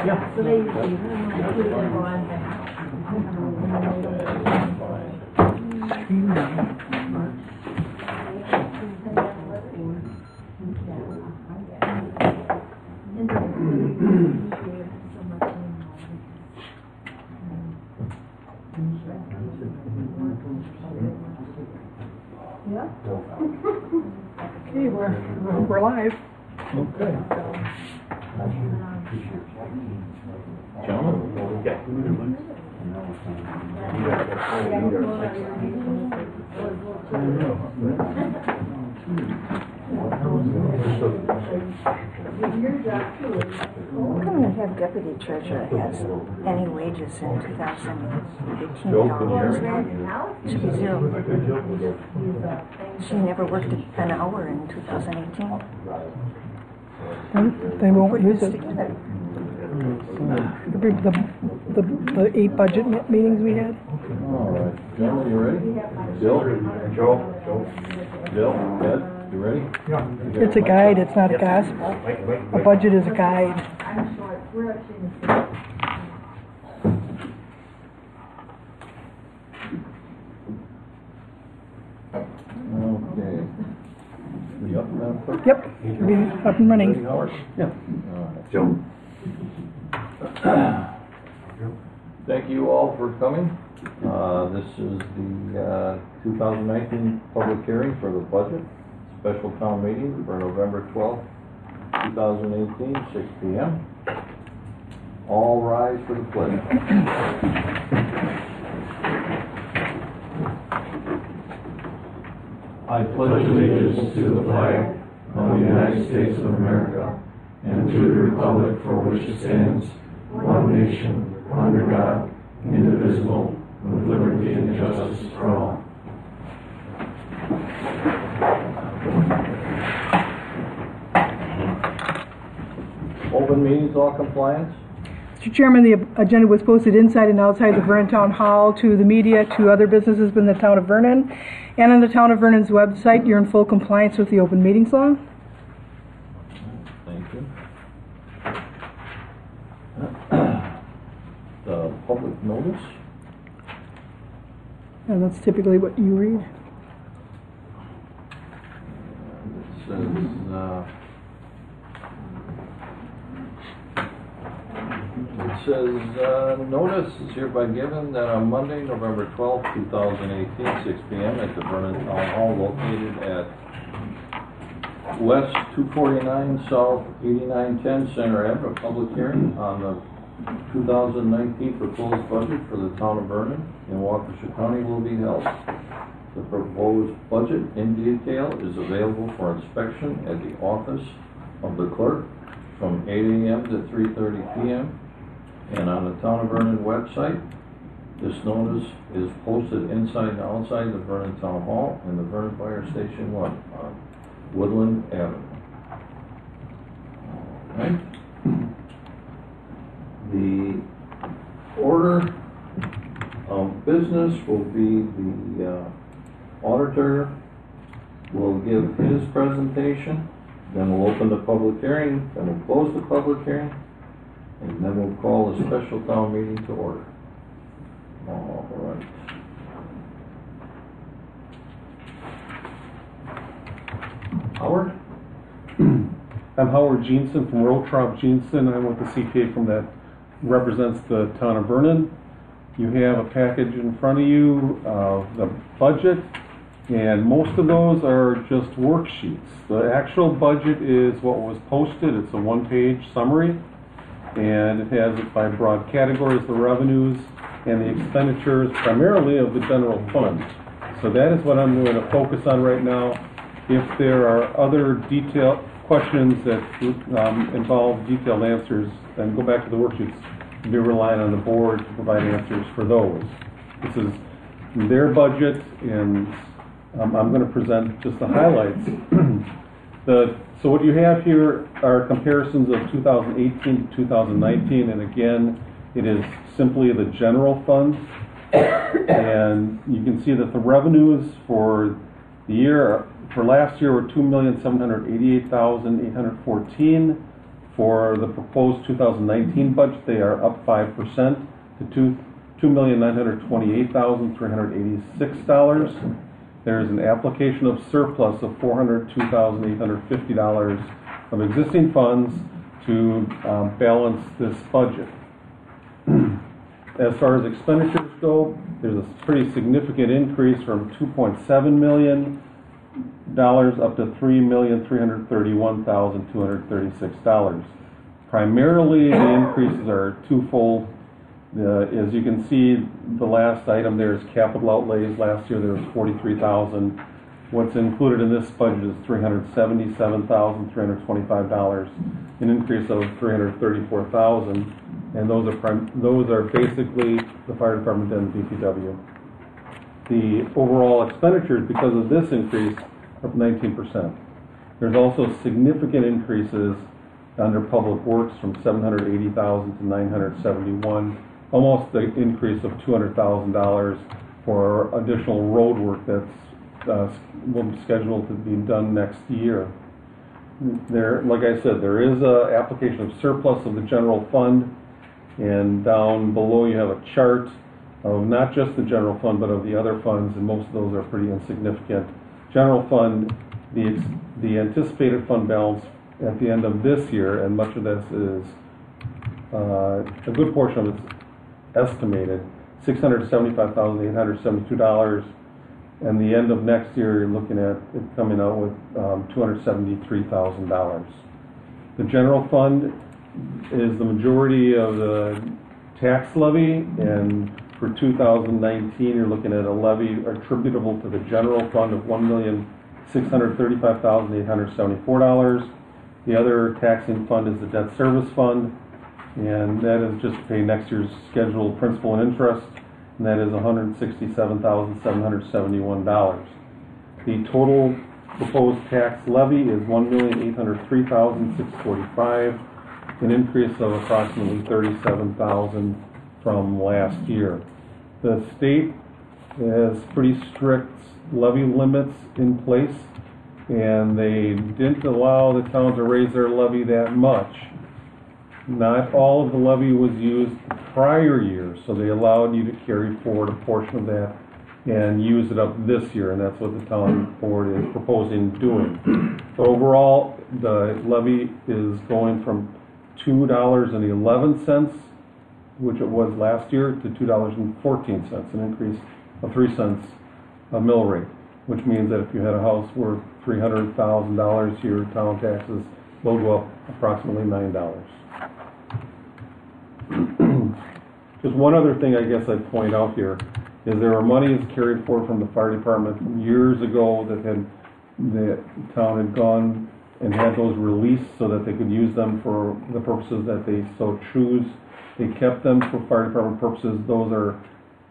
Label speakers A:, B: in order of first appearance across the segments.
A: Yeah.
B: So they usually put it in one.
C: Yeah. Okay, we're live.
A: Okay. Gentlemen? Yeah.
D: How come the head deputy treasurer has any wages in 2018
A: Joe,
D: at
A: can you
D: all?
A: hear me?
D: Should be zero. She never worked an hour in 2018.
C: They won't
D: Put
C: use
D: this
C: it.
D: together.
C: The 8 budget meetings we had.
A: All right. Gentlemen, you ready? Bill? Joe? Bill? Ed? You ready? Yeah.
C: It's a guide, it's not a gospel. A budget is a guide.
A: Okay. We up now, clerk?
C: Yep, should be up and
A: Ready,
C: running.
A: Howard? Yeah. All right. Joe. Thank you all for coming. This is the 2019 public hearing for the budget, special town meeting for November 12th, 2018, 6 p.m. All rise for the pledge. I pledge allegiance to the flag of the United States of America and to the republic for which it stands, one nation, under God, indivisible, with liberty and justice for all. Open meetings law compliance.
C: Mr. Chairman, the agenda was posted inside and outside the Vernon-Town Hall to the media, to other businesses in the town of Vernon, and on the town of Vernon's website. You're in full compliance with the open meetings law.
A: Thank you. The public notice.
C: And that's typically what you read.
A: It says, notice is hereby given that on Monday, November 12th, 2018, 6 p.m. at the Vernon-Town Hall located at West 249 South 8910 Center Avenue, a public hearing on the 2019 proposed budget for the town of Vernon in Waukesha County will be held. The proposed budget in detail is available for inspection at the office of the clerk from 8 a.m. to 3:30 p.m. and on the Town of Vernon website. This notice is posted inside and outside the Vernon Town Hall and the Vernon Fire Station 1 on Woodland Avenue. All right. The order of business will be the auditor will give his presentation, then we'll open the public hearing, then we'll close the public hearing, and then we'll call a special town meeting to order. All right. Howard?
E: I'm Howard Jeanson from Rotraub Jeanson. I'm with the CPA from that represents the town of Vernon. You have a package in front of you of the budget, and most of those are just worksheets. The actual budget is what was posted. It's a one-page summary, and it has it by broad categories, the revenues and the expenditures primarily of the general fund. So that is what I'm going to focus on right now. If there are other detailed questions that involve detailed answers, then go back to the worksheets and be relying on the board to provide answers for those. This is their budget, and I'm going to present just the highlights. So what you have here are comparisons of 2018 to 2019, and again, it is simply the general fund. And you can see that the revenues for the year, for last year, were $2,788,814. For the proposed 2019 budget, they are up 5% to $2,928,386. There is an application of surplus of $402,850 of existing funds to balance this budget. As far as expenditures go, there's a pretty significant increase from $2.7 million up to $3,331,236. Primarily, the increases are twofold. As you can see, the last item there is capital outlays. Last year there was $43,000. What's included in this budget is $377,325, an increase of $334,000, and those are basically the fire department and DPW. The overall expenditures, because of this increase, are up 19%. There's also significant increases under public works from $780,000 to $971,000, almost an increase of $200,000 for additional road work that's scheduled to be done next year. There, like I said, there is an application of surplus of the general fund, and down below you have a chart of not just the general fund but of the other funds, and most of those are pretty insignificant. General fund, the anticipated fund balance at the end of this year, and much of this is a good portion of it's estimated, $675,872, and the end of next year you're looking at it coming out with $273,000. The general fund is the majority of the tax levy, and for 2019 you're looking at a levy attributable to the general fund of $1,635,874. The other taxing fund is the debt service fund, and that is just to pay next year's scheduled principal and interest, and that is $167,771. The total proposed tax levy is $1,803,645, an increase of approximately $37,000 from last year. The state has pretty strict levy limits in place, and they didn't allow the town to raise their levy that much. Not all of the levy was used the prior year, so they allowed you to carry forward a portion of that and use it up this year, and that's what the town board is proposing doing. So overall, the levy is going from $2.11, which it was last year, to $2.14, an increase of 3 cents a mill rate, which means that if you had a house worth $300,000, your town taxes will go up approximately $9. Just one other thing I guess I'd point out here is there are monies carried forward from the fire department from years ago that the town had gone and had those released so that they could use them for the purposes that they so choose. They kept them for fire department purposes. Those are,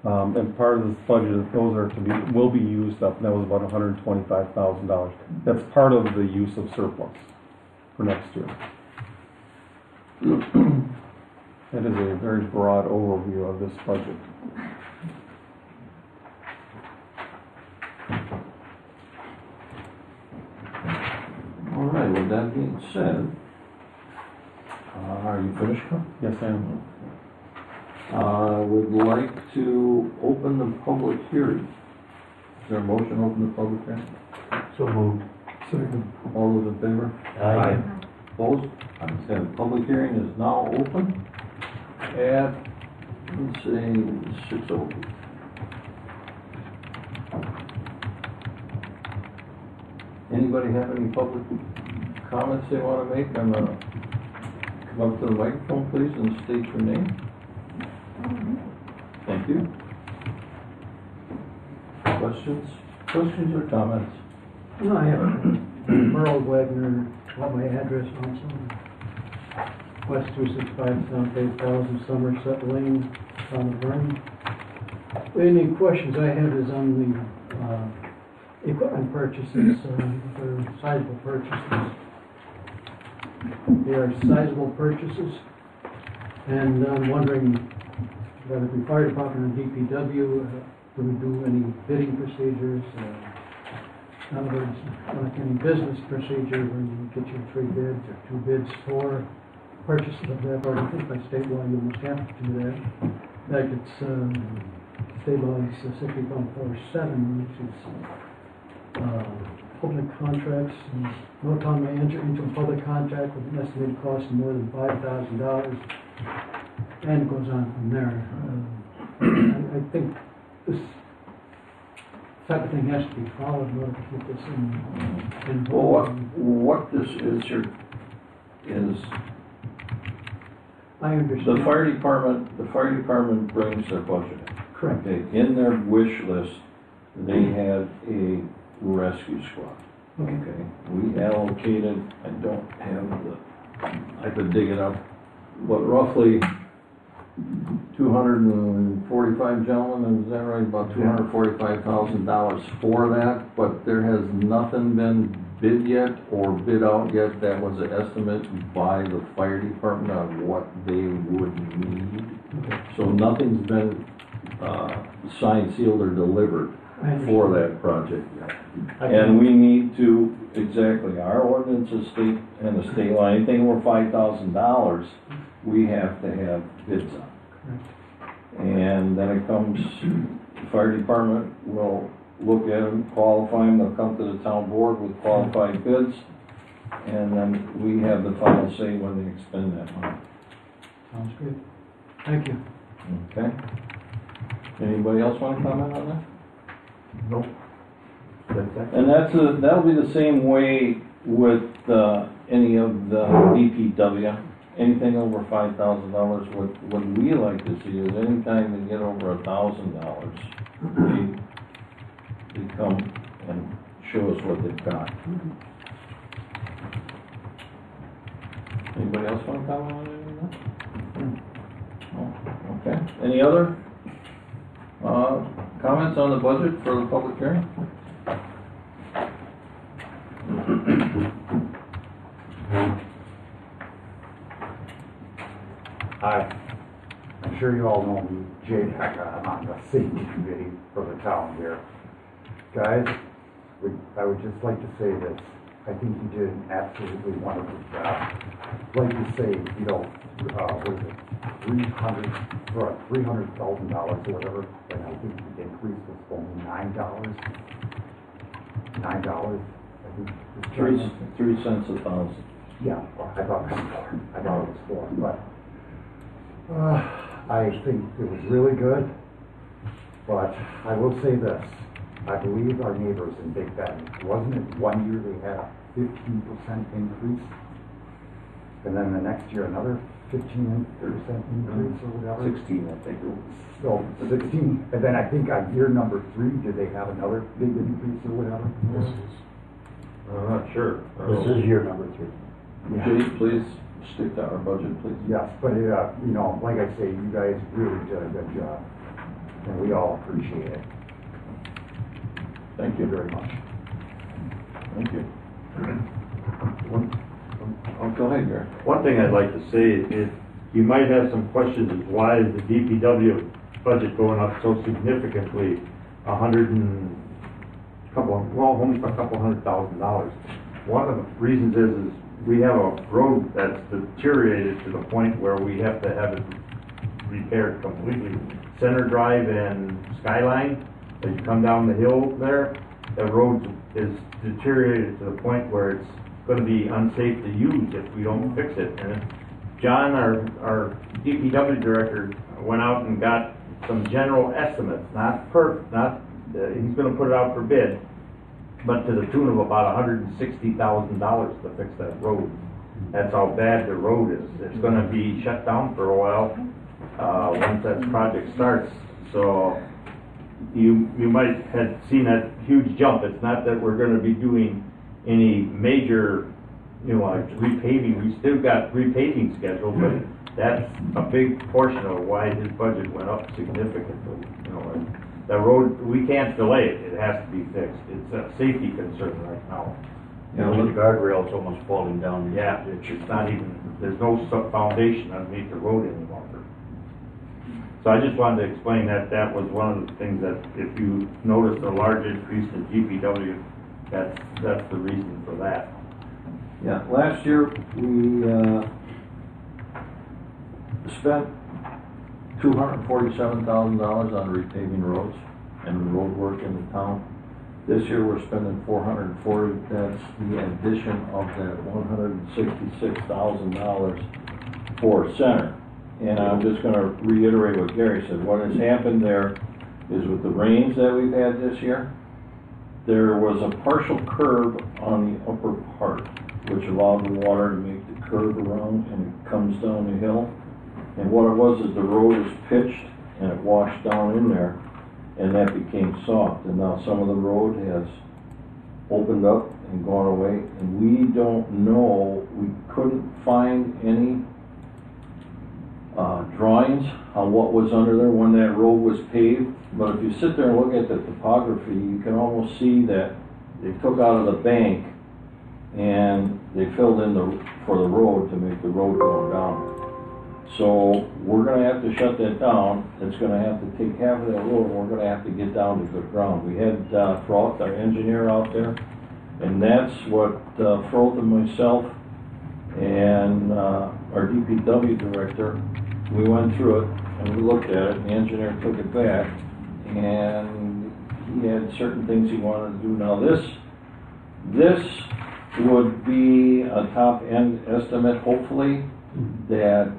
E: and part of this budget, those are will be used up, and that was about $125,000. That's part of the use of surplus for next year. That is a very broad overview of this budget.
A: All right, with that being said, are you finished, Carl?
E: Yes, I am.
A: I would like to open the public hearing. Is there a motion to open the public hearing?
F: So moved.
A: Second. All those in favor?
F: Aye.
A: Opposed? I understand. The public hearing is now open at, let's say, 6:00. Anybody have any public comments they want to make? I'm going to come up to the microphone, please, and state your name. Thank you. Questions or comments?
F: No, I have Merle Wagner, want my address also. West 265 South 8000 Somerset Lane, town of Vernon. Any questions I have is on the equipment purchases, they're sizable purchases. They are sizable purchases, and I'm wondering whether the fire department and DPW do we do any bidding procedures? In other words, like any business procedure when you get your 3 bids or 2 bids for, purchases of that, or I think by state law you almost have to do that. In fact, it's, state law is 60.47, which is, public contracts, and no time may enter into a public contract with an estimated cost of more than $5,000, and it goes on from there. I think this type of thing has to be followed in order to keep this in
A: Well,
F: vogue.
A: what this is is
F: I understand.
A: the fire department brings their budget.
F: Correct.
A: Okay, in their wish list, they had a rescue squad.
F: Okay.
A: Okay, we allocated, I don't have I could dig it up, but roughly 245 gentlemen, is that right? About $245,000 for that, but there has nothing been bid yet or bid out yet. That was an estimate by the fire department on what they would need.
F: Okay.
A: So nothing's been signed, sealed, or delivered for that project yet. And we need to, exactly, our ordinances state, and the state law, anything over $5,000, we have to have bids on. And then it comes, the fire department will look at them, qualify them, they'll come to the town board with qualified bids, and then we have the final say when they expend that money.
F: Sounds good. Thank you.
A: Okay? Anybody else want to comment on that?
G: Nope.
A: And that'll be the same way with any of the DPW. Anything over $5,000, what we like to see is anytime they get over $1,000, they come and show us what they've got. Anybody else want to comment on anything? No? Okay. Any other comments on the budget for the public hearing?
G: Hi. I'm sure you all know me, Jay Decker. I'm on the safety committee for the town here. Guys, I would just like to say this. I think you did an absolutely wonderful job. I'd like to say, you know, what is it, $300,000 or whatever, and I think the increase was only $9. $9, I think.
A: 3 cents a thousand.
G: Yeah, well, I thought it was more. I thought it was 4, but I think it was really good. But I will say this: I believe our neighbors in Big Bend, wasn't it 1 year they had a 15% increase, and then the next year another 15% increase or whatever.
A: 16, I think it was.
G: So 16, and then I think on year number 3, did they have another big increase or whatever?
A: I'm not sure.
G: This is year number 3.
A: Jay, please stick to our budget, please.
G: Yes, but you know, like I say, you guys really did a good job, and we all appreciate it.
A: Thank you
G: very much.
A: Thank you. Oh, go ahead, Gary.
H: One thing I'd like to say is, you might have some questions as why is the DPW budget going up so significantly, almost a couple $100,000. One of the reasons is we have a road that's deteriorated to the point where we have to have it repaired completely. Center Drive and Skyline, as you come down the hill there, the road is deteriorated to the point where it's going to be unsafe to use if we don't fix it. And John, our DPW director, went out and got some general estimates, he's going to put it out for bid, but to the tune of about $160,000 to fix that road. That's how bad the road is. It's going to be shut down for a while once that project starts. So you might have seen that huge jump. It's not that we're going to be doing any major, like repaving. We still got repaving scheduled, but that's a big portion of why his budget went up significantly. The road, we can't delay it. It has to be fixed. It's a safety concern right now.
I: The guardrail's almost falling down.
H: Yeah, it's not even, there's no foundation underneath the road any longer. So I just wanted to explain that that was one of the things that if you notice a large increase in GPW, that's the reason for that.
A: Yeah, last year we spent $247,000 on repaving roads and road work in the town. This year, we're spending $440. That's the addition of that $166,000 for center. And I'm just gonna reiterate what Gary said. What has happened there is with the rains that we've had this year, there was a partial curve on the upper part, which allowed the water to make the curve around and it comes down the hill. And what it was is the road is pitched and it washed down in there, and that became soft. And now some of the road has opened up and gone away, and we don't know, we couldn't find any drawings on what was under there when that road was paved. But if you sit there and look at the topography, you can almost see that they took out of the bank and they filled in for the road to make the road go down. So we're gonna have to shut that down. It's gonna have to take half of that road, and we're gonna have to get down to good ground. We had Froth, our engineer, out there, and that's what Froth and myself and our DPW director, we went through it and we looked at it, and the engineer took it back, and he had certain things he wanted to do. Now this would be a top end estimate, hopefully, that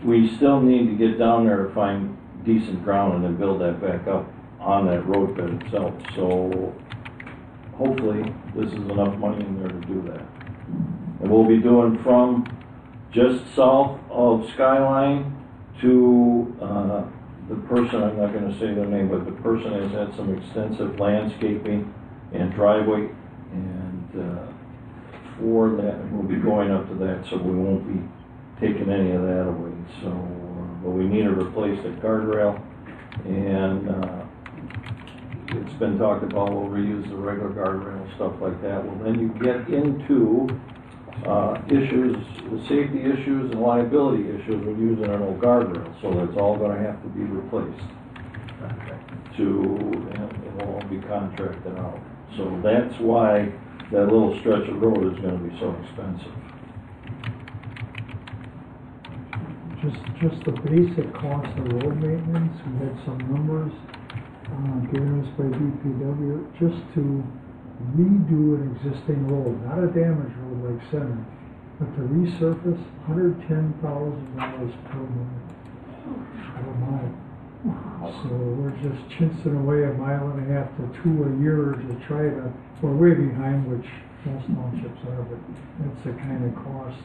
A: we still need to get down there to find decent ground and then build that back up on that road bed itself. So hopefully this is enough money in there to do that. And we'll be doing from just south of Skyline to the person, I'm not going to say their name, but the person has had some extensive landscaping and driveway, and for that, we'll be going up to that, so we won't be taking any of that away. So, but we need to replace the guardrail, and it's been talked about, we'll reuse the regular guardrail, stuff like that. Well, then you get into issues, the safety issues and liability issues with using an old guardrail, so that's all gonna have to be replaced. And it will all be contracted out. So that's why that little stretch of road is gonna be so expensive.
F: Just the basic cost of road maintenance, we had some numbers, given us by DPW, just to redo an existing road, not a damaged road like Center, but to resurface, $110,000 per mile. Per mile. So we're just chinsing away 1.5 miles to 2 a year to try to, we're way behind, which most townships are, but that's the kind of cost.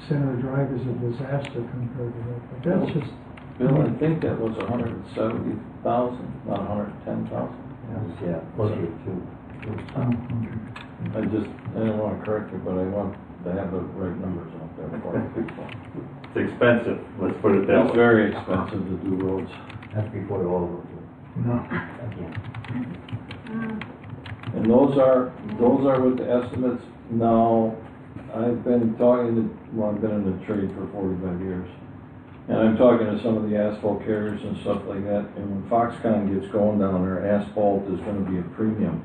F: Center Drive is a disaster compared to that, but that's just.
A: Bill, I think that was 170,000, not 110,000.
I: Yeah, closer to.
A: I didn't want to correct you, but I want to have the right numbers out there for people.
H: It's expensive, let's put it that
A: It's
H: way.
A: very expensive to do roads.
I: That's before the oil road.
F: No.
A: And those are with the estimates. Now, I've been talking to, well, I've been in the trade for 45 years. And I'm talking to some of the asphalt carriers and stuff like that. And when Foxconn gets going down there, asphalt is going to be a premium.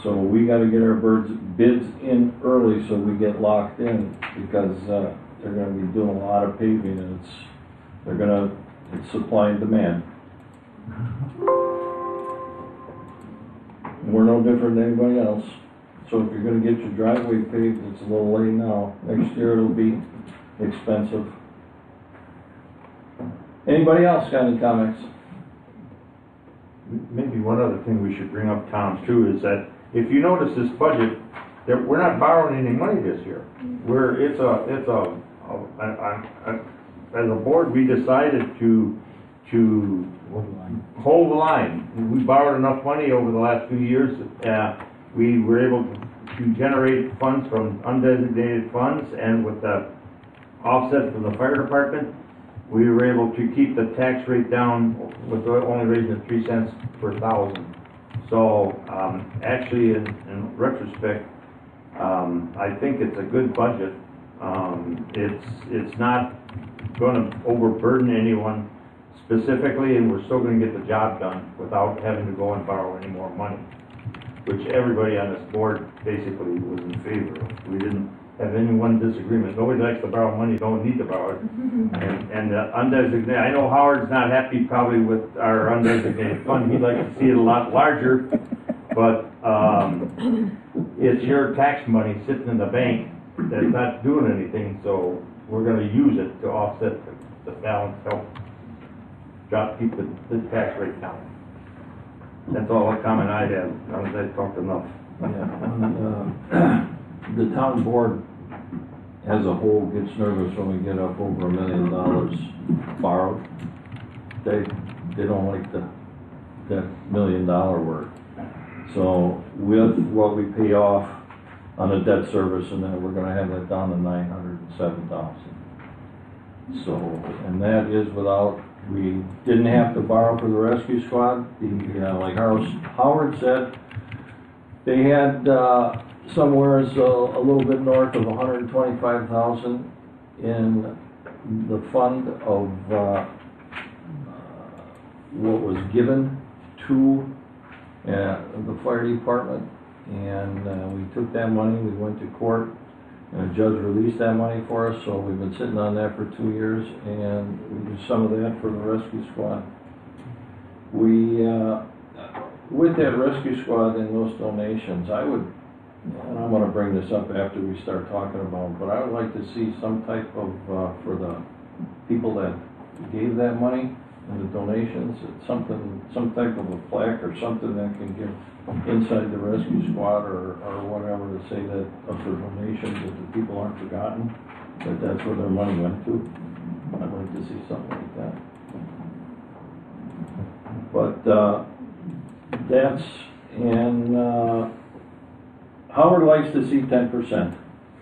A: So we got to get our bids in early so we get locked in, because they're going to be doing a lot of paving, and it's supply and demand. And we're no different than anybody else. So if you're going to get your driveway paved, it's a little late now. Next year it'll be expensive. Anybody else got any comments?
H: Maybe one other thing we should bring up, Tom, too, is that if you notice this budget, we're not borrowing any money this year. As a board, we decided to hold the line. We borrowed enough money over the last few years. We were able to generate funds from undesignated funds, and with the offset from the fire department, we were able to keep the tax rate down with only raising it 3 cents per thousand. So actually, in retrospect, I think it's a good budget. It's not going to overburden anyone specifically, and we're still going to get the job done without having to go and borrow any more money, which everybody on this board basically was in favor of. We didn't have any one disagreement. Nobody likes to borrow money, don't need to borrow it. And undesignated, I know Howard's not happy probably with our undesignated fund. He'd like to see it a lot larger, but it's your tax money sitting in the bank that's not doing anything, so we're gonna use it to offset the balance, help keep the tax rate down. That's all the comment I have. I talked enough.
A: Yeah, the town board as a whole gets nervous when we get up over $1 million borrowed. They don't like that $1 million word. So with what we pay off on the debt service, and then we're gonna have that down to $907,000. So, and that is without, we didn't have to borrow for the rescue squad. Like Howard said, they had somewhere a little bit north of $125,000 in the fund of what was given to the fire department, and we took that money, we went to court, and a judge released that money for us, so we've been sitting on that for 2 years, and we used some of that for the rescue squad. We, with that rescue squad and those donations, I would, and I'm gonna bring this up after we start talking about them, but I would like to see some type of, for the people that gave that money and the donations, some type of a plaque or something that can give inside the rescue squad or whatever to say that of the donations, that the people aren't forgotten, that that's where their money went to. I'd like to see something like that. But that's, and Howard likes to see 10%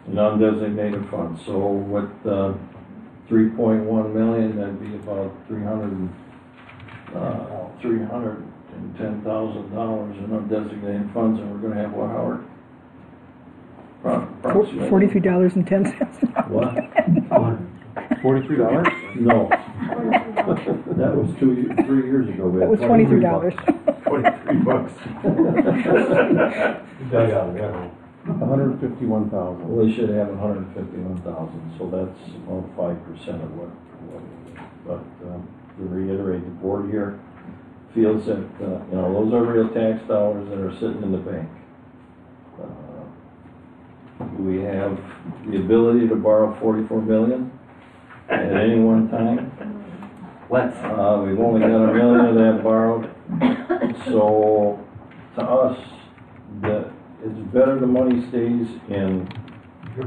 A: in undesignated funds. So with 3.1 million, that'd be about $310,000 in undesignated funds, and we're going to have what, Howard?
C: $43.10.
A: What?
E: $43?
A: No. That was 3 years ago. We had
C: That was $23.
H: $23.
E: 151,000.
A: We should have 151,000, so that's about 5% of what. But to reiterate, the board here feels that those are real tax dollars that are sitting in the bank. We have the ability to borrow $44 million at any one time. We've only got $1 million of that borrowed. So to us, it's better the money stays in the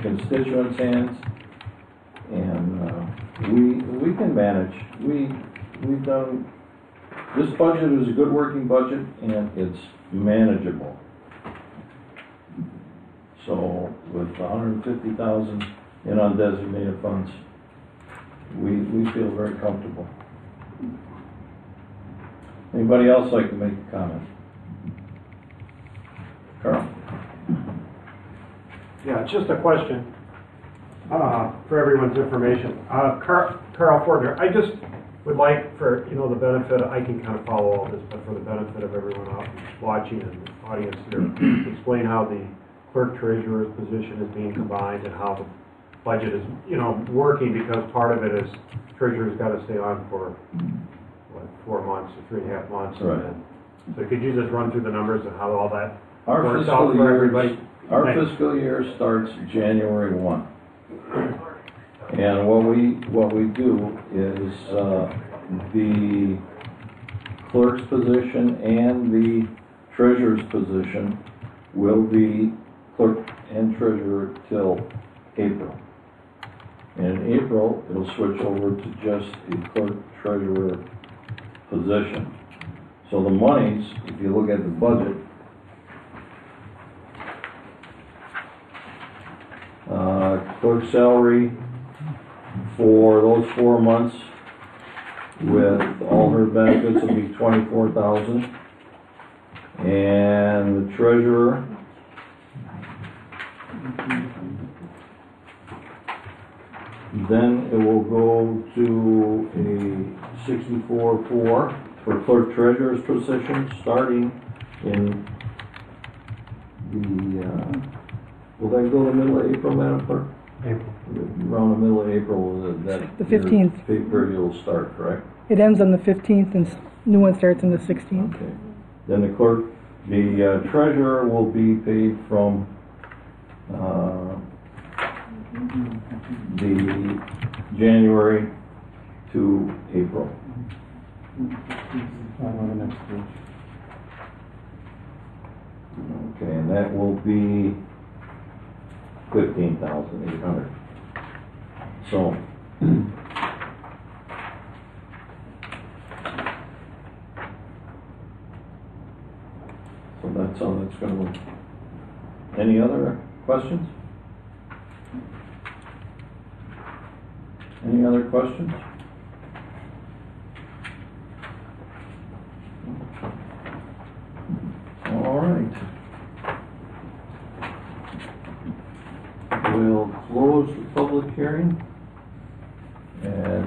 A: constituents' hands, and we can manage. We've done, this budget is a good working budget, and it's manageable. So with 150,000 in undesignated funds, we feel very comfortable. Anybody else like to make a comment? Carl?
J: Yeah, it's just a question for everyone's information. Carl Fortner, I just would like, for the benefit, I can kind of follow all this, but for the benefit of everyone out watching and the audience here, explain how the clerk treasurer's position is being combined and how the budget is, working, because part of it is treasurer's got to stay on for 4 months or 3.5 months.
A: Right.
J: And then, so could you just run through the numbers and how all that
A: Our
J: works out for everybody?
A: Our fiscal year starts January 1. And what we do is the clerk's position and the treasurer's position will be clerk and treasurer till April. And in April, it'll switch over to just a clerk treasurer position. So the monies, if you look at the budget, clerk salary for those 4 months with all her benefits will be $24,000, and the treasurer then it will go to a 64.4 for clerk treasurer's position starting in the Will that go to middle of April, Madam Clerk?
I: April.
A: Around the middle of April, that.
C: The 15th.
A: Your pay period will start, correct?
C: It ends on the 15th and new one starts on the 16th.
A: Okay. Then the clerk, the treasurer will be paid from, the January to April.
E: On the next page.
A: Okay, and that will be 15,800. So, that's how that's gonna work. Any other questions? Any other questions? All right. We'll close the public hearing at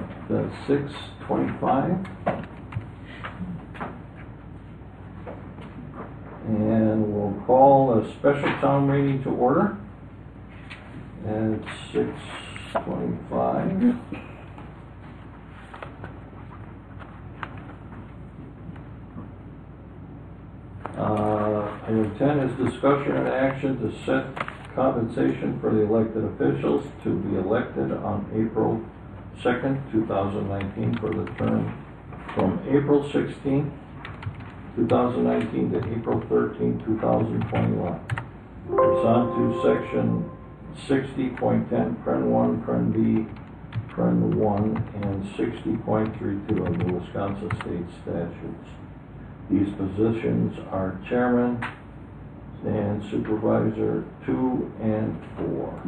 A: 6:25. And we'll call a special town meeting to order at 6:25. Item 10 is discussion and action to set compensation for the elected officials to be elected on April 2nd, 2019 for the term from April 16th, 2019 to April 13, 2021. Pursuant to section 60.10, Pren 1, Pren B, Pren 1, and 60.32 of the Wisconsin State Statutes. These positions are chairman and supervisor 2 and 4.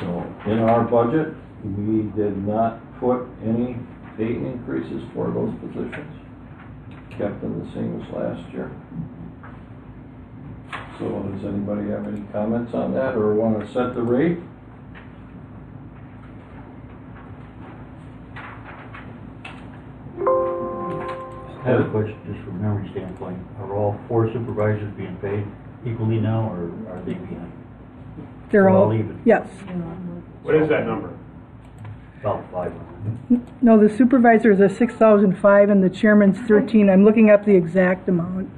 A: So in our budget, we did not put any pay increases for those positions, kept them the same as last year. So does anybody have any comments on that or want to set the rate?
I: I have a question, just from a memory standpoint. Are all 4 supervisors being paid equally now, or are they behind?
C: They're all,
I: even?
C: yes.
J: What is that number?
I: About 500.
C: No, the supervisors are 6,005 and the chairman's 13. I'm looking up the exact amount.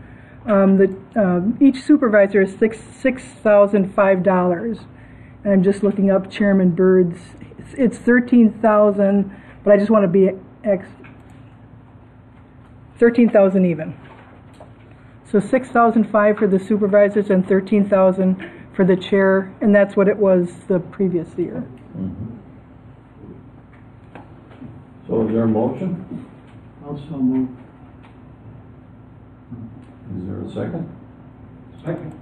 C: Each supervisor is $6,005. And I'm just looking up Chairman Bird's. It's 13,000, but I just want to be 13,000 even. So 6,005 for the supervisors and 13,000 for the chair, and that's what it was the previous year.
A: Mm-hmm. So is there a motion?
F: Also move.
A: Is there a second?
F: Second.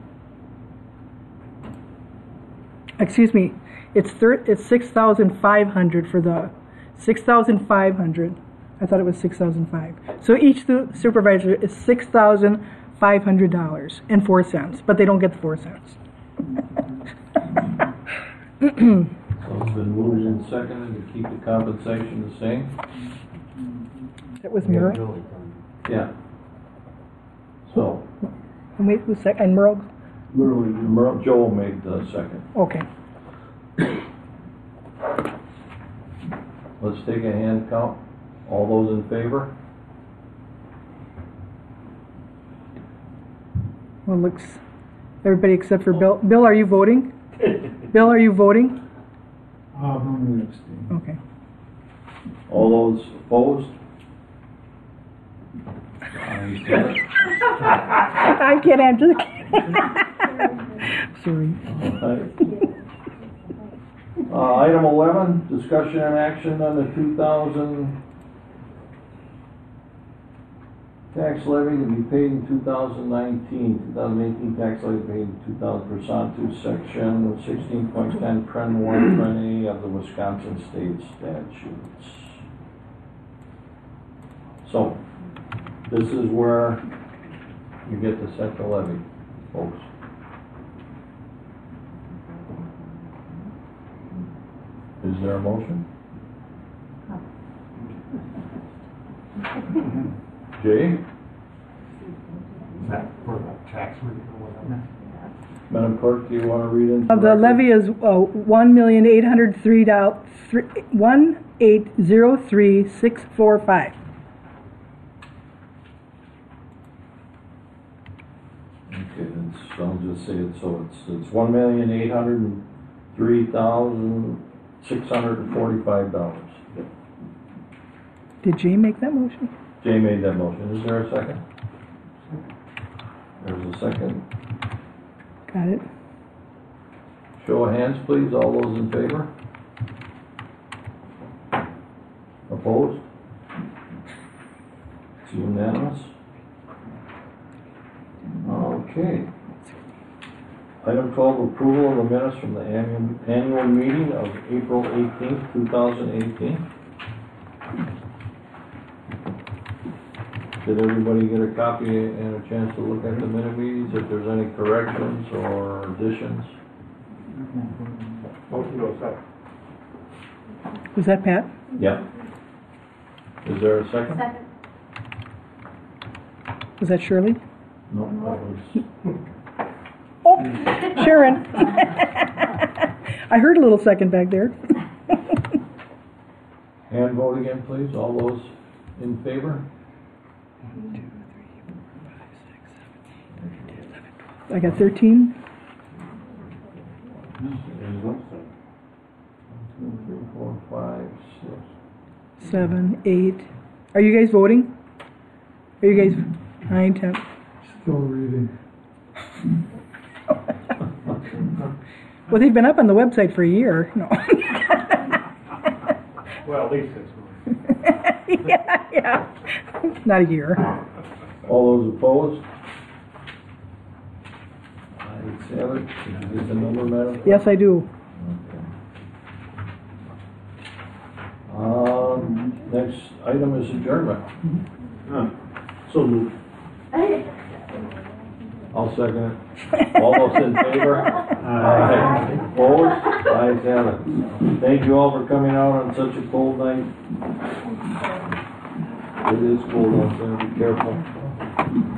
C: Excuse me, it's 6,500 for the 6,500. I thought it was 6,005. So each supervisor is $6,500.04, but they don't get the 4 cents.
A: So it's been moved and seconded to keep the compensation the same?
C: That was Merle.
A: Yeah. So,
C: And wait, who's second? And Merle?
A: Merle, Joel made the second.
C: Okay.
A: Let's take a hand count. All those in favor?
C: Well, looks, everybody except for Bill. Bill, are you voting? Bill, are you voting?
F: I'm going to abstain.
C: Okay.
A: All those opposed?
C: I'm kidding, I'm just kidding. Sorry.
A: Item 11, discussion and action on the 2000 tax levy to be paid in 2019. 2018 tax levy paid in 2000 pursuant to section 16.10 Pren 1 Pren A of the Wisconsin State Statutes. So, this is where you get to set the levy, folks. Is there a motion?
G: Is
A: Jay?
G: that for the tax
A: Madam Clerk, do you want to read into?
C: The levy is $1,803,1803645.
A: Okay, then I'll just say it, so it's $1,803,645.
C: Did Jay make that motion?
A: Jay made that motion. Is there a second? There's a second.
C: Got it.
A: Show of hands, please. All those in favor? Opposed? It's unanimous. Okay. Item 12, approval of the minutes from the annual meeting of April 18th, 2018. Did everybody get a copy and a chance to look at the minute meetings, if there's any corrections or additions?
J: Motion to accept.
C: Was that Pat?
A: Yeah. Is there a second?
B: Second.
C: Was that Shirley?
A: No, that was,
C: Oh, Sharon. I heard a little second back there.
A: hand vote again, please. All those in favor?
C: I got 13.
A: 1, 2, 3, 4, 5, 6.
C: 7, 8. Are you guys voting? Are you guys 9, 10?
F: Still reading.
C: Well, they've been up on the website for a year. No.
J: Well, at least 6 months.
C: yeah. Not a year.
A: All those opposed? Ayes have it. Did you get the number, Madam Clerk?
C: Yes, I do.
A: Okay. Next item is adjournment.
H: So moved.
A: I'll second it. All those in favor? Aye. Opposed? Ayes have it. Thank you all for coming out on such a cold night. It is cold out there, be careful.